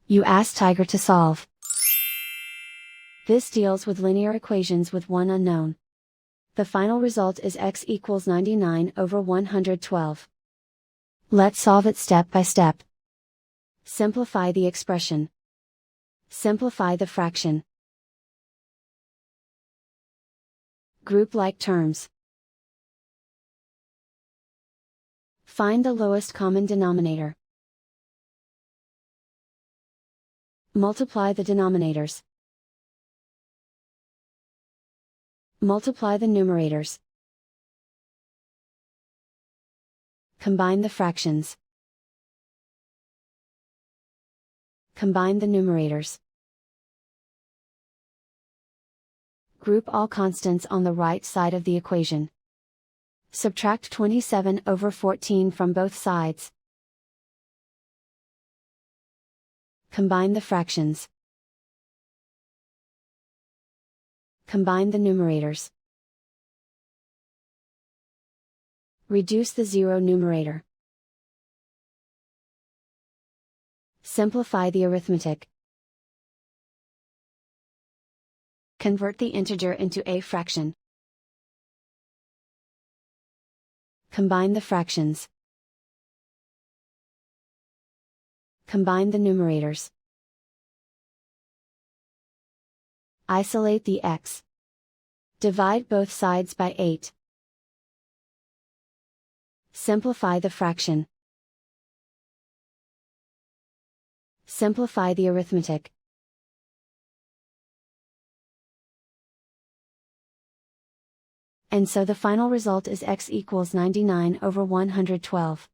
You ask Tiger to solve. This deals with linear equations with one unknown. The final result is x equals 99 over 112. Let's solve it step by step. Simplify the expression. Simplify the fraction. Group like terms. Find the lowest common denominator. Multiply the denominators. Multiply the numerators. Combine the fractions. Combine the numerators. Group all constants on the right side of the equation. Subtract 27 over 14 from both sides. Combine the fractions. Combine the numerators. Reduce the zero numerator. Simplify the arithmetic. Convert the integer into a fraction. Combine the fractions. Combine the numerators. Isolate the x. Divide both sides by 8. Simplify the fraction. Simplify the arithmetic. And so the final result is x equals 99 over 112.